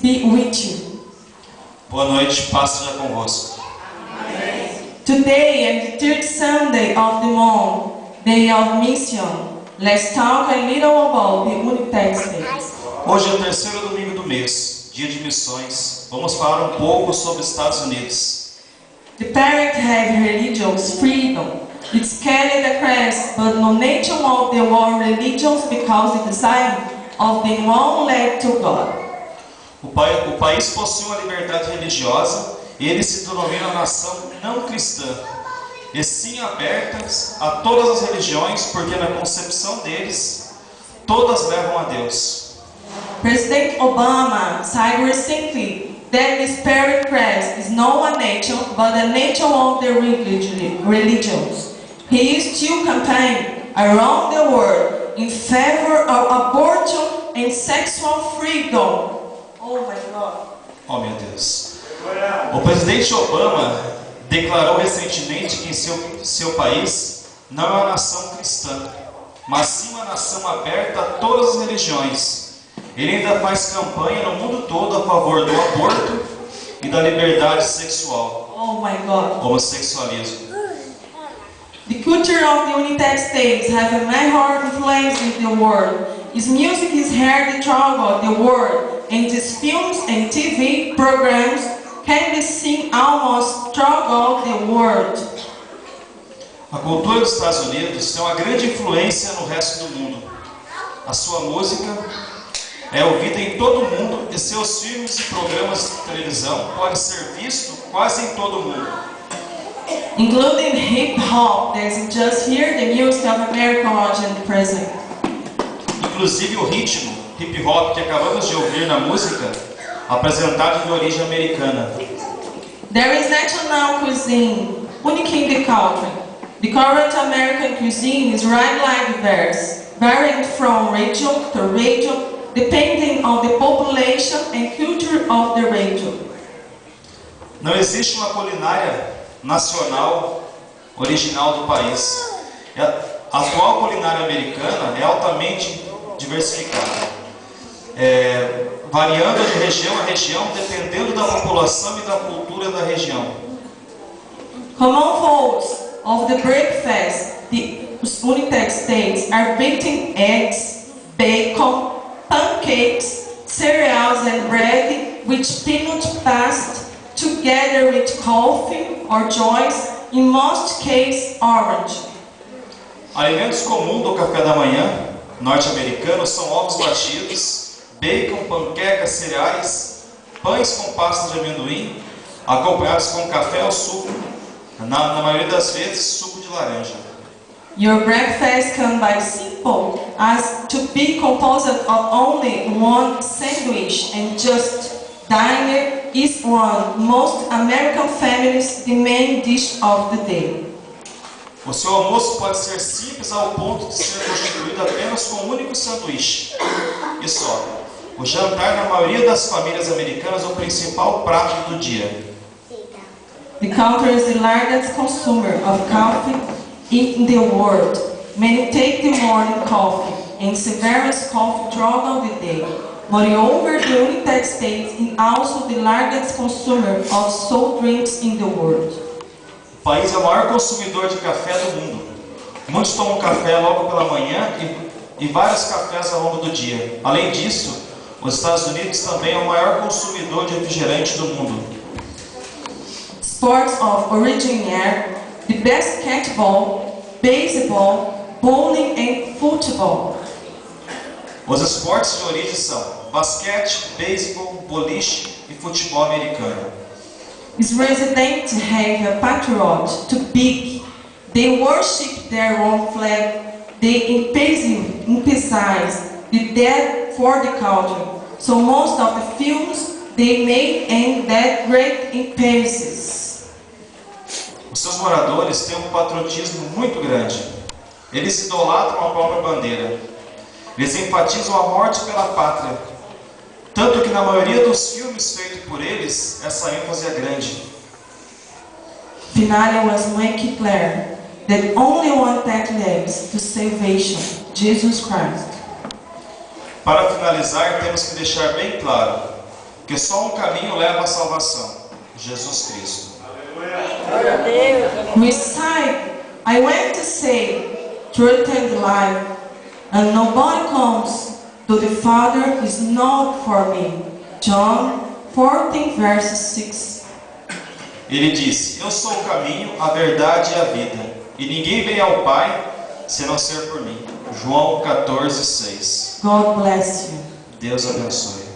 be with you. Boa noite, paz seja convosco. Today is the third Sunday of the month, Day of Mission. Let's talk a little about the Unitex Days. Hoje é o terceiro domingo do mês, dia de missões. Vamos falar um pouco sobre os Estados Unidos. The parents have religious freedom. It's carried the crest, but no nation of the world religions because the design of the one led to God. O país possui uma liberdade religiosa e ele se denomina nação não cristã, e sim abertas a todas as religiões, porque na concepção deles, todas levam a Deus. President Obama said recently that the Spirit Crest is not a nation, but a nation of the religions. He is still campaigning around the world in favor of abortion and sexual freedom. Oh my God. Oh meu Deus. O presidente Obama declarou recentemente que seu país não é uma nação cristã, mas sim uma nação aberta a todas as religiões. Ele ainda faz campanha no mundo todo a favor do aborto e da liberdade sexual. Oh my God. Homossexualismo. The culture of the Unitex States have a major influence in the world. His music is heard throughout the world, and his films and TV programs can be seen almost throughout the world. A cultura dos Estados Unidos tem uma grande influência no resto do mundo. A sua música é ouvida em todo o mundo e seus filmes e programas de televisão podem ser vistos quase em todo o mundo. Including hip hop, there's just here the music of American origin present. Inclusive o ritmo hip hop que acabamos de ouvir na música, apresentado de origem americana. There is national cuisine, unique in the country. The current American cuisine is widely diverse, varying from region to region, depending on the population and culture of the region. Não existe uma culinária nacional original do país. A atual culinária americana é altamente diversificada, variando de região a região, dependendo da população e da cultura da região. Common foods of the breakfast, the Unitex States are baked eggs, bacon, pancakes, cereals and bread with peanut paste, together with coffee or juice, in most cases orange. Alimentos comuns do café da manhã norte-americano são ovos batidos, bacon, panquecas, cereais, pães com pasta de amendoim, acompanhados com café ou suco, na maioria das vezes suco de laranja. Your breakfast can be simple as to be composed of only one sandwich, and just dinner is one most American families the main dish of the day. O seu almoço pode ser simples ao ponto de ser constituído apenas com um único sanduíche. E só. O jantar, na maioria das famílias americanas, é o principal prato do dia. The country is the largest consumer of coffee in the world. Many take the morning coffee and various coffee throughout the day. Moreover, the United States is also the largest consumer of soft drinks in the world. O país é o maior consumidor de café do mundo. Muitos tomam café logo pela manhã e vários cafés ao longo do dia. Além disso, os Estados Unidos também é o maior consumidor de refrigerante do mundo. Sports of origin are the basketball, baseball, bowling and football. Os esportes de origem são basquete, beisebol, boliche e futebol americano. Its residents have a patriot to big. They worship their own flag. They emphasize the death for the country. So most of the films they made and that great emphasis. Os seus moradores têm um patriotismo muito grande. Eles idolatram a própria bandeira. Eles enfatizam a morte pela pátria. Tanto que na maioria dos filmes feitos por eles, essa ênfase é grande. Finale was make clear that only one path leads to salvation, Jesus Christ. Para finalizar, temos que deixar bem claro que só um caminho leva à salvação: Jesus Cristo. Recite, I went to say, truth and life, and nobody comes to the Father is not for me. John 14, verse 6. Ele disse: eu sou o caminho, a verdade e a vida, e ninguém vem ao Pai se não ser por mim. João 14, 6. God bless you. Deus abençoe.